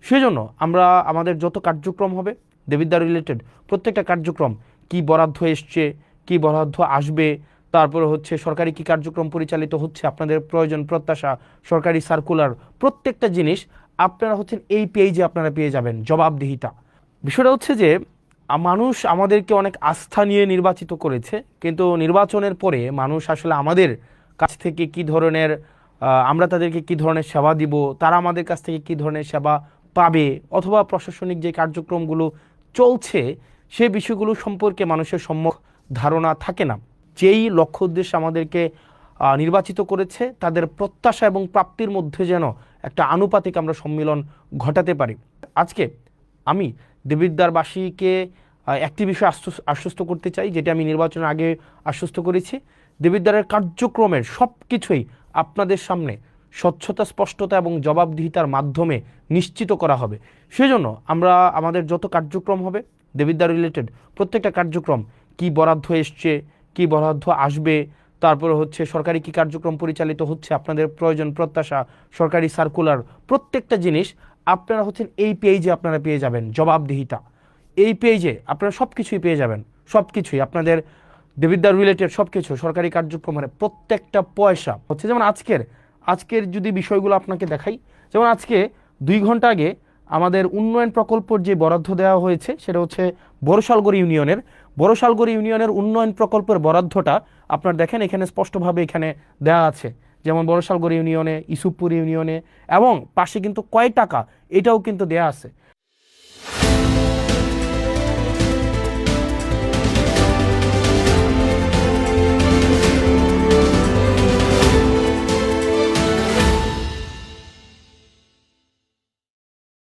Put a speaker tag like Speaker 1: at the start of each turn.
Speaker 1: সেজন্য আমরা আমাদের যত কার্যক্রম হবে দেবিদ্বার রিলেটেড প্রত্যেকটা কার্যক্রম কি বরাদ্দ এসছে, কি বরাদ্দ আসবে, তারপরে হচ্ছে সরকারি কি কার্যক্রম পরিচালিত হচ্ছে, আপনাদের প্রয়োজন প্রত্যাশা, সরকারি সার্কুলার, প্রত্যেকটা জিনিস আপনারা হচ্ছেন এই পেজে আপনারা পেয়ে যাবেন। জবাবদিহিতা বিষয়টা হচ্ছে যে মানুষ আমাদেরকে অনেক আস্থা নিয়ে নির্বাচিত করেছে, কিন্তু নির্বাচনের পরে মানুষ আসলে আমাদের কাছ থেকে কি ধরনের আমরা তাদেরকে কি ধরনের সেবা দিব, তারা আমাদের কাছ থেকে কি ধরনের সেবা পাবে, অথবা প্রশাসনিক যে কার্যক্রমগুলো চলছে সেই বিষয়গুলো সম্পর্কে মানুষের সম্যক ধারণা থাকে না। যেই লক্ষ্য উদ্দেশ্যে আমাদেরকে নির্বাচিত করেছে তাদের প্রত্যাশা এবং প্রাপ্তির মধ্যে যেন একটা আনুপাতিক আমরা সম্মিলন ঘটাতে পারি। আজকে আমি দেবিদ্বারবাসীকে একটি বিষয় আশ্বস্ত করতে চাই, যেটা আমি নির্বাচনের আগে আশ্বস্ত করেছি। দেবিদ্বারের কার্যক্রমের সব কিছুই আপনাদের সামনে স্বচ্ছতা, স্পষ্টতা এবং জবাবদিহিতার মাধ্যমে নিশ্চিত করা হবে। সেজন্য আমরা আমাদের যত কার্যক্রম হবে দেবিদ্বার রিলেটেড প্রত্যেকটা কার্যক্রম কি বরাদ্দ এসছে, কি বরাদ্দ আসবে, তারপরে হচ্ছে সরকারি কি কার্যক্রম পরিচালিত হচ্ছে, আপনাদের প্রয়োজন প্রত্যাশা, সরকারি সার্কুলার, প্রত্যেকটা জিনিস আপনারা হচ্ছেন এই পেজে আপনারা পেয়ে যাবেন। জবাবদিহিতা এই পেজে আপনারা সব কিছুই পেয়ে যাবেন, সব কিছুই আপনাদের দেবিদ্বার রিলেটেড সব কিছু সরকারি কার্যক্রমের প্রত্যেকটা পয়সা হচ্ছে। যেমন আজকের যদি বিষয়গুলো আপনাকে দেখাই, যেমন আজকে 2 ঘন্টা আগে আমাদের উন্নয়ন প্রকল্পের যে বরাদ্দ দেওয়া হয়েছে সেটা হচ্ছে বড়শালগড়ি ইউনিয়নের উন্নয়ন প্রকল্পের বরাদ্দটা আপনার দেখেন এখানে স্পষ্টভাবে এখানে দেওয়া আছে। যেমন বড়শালগড়ি ইউনিয়নে, ইসুফপুর ইউনিয়নে এবং পাশে কিন্তু কয় টাকা এটাও কিন্তু দেয়া আছে।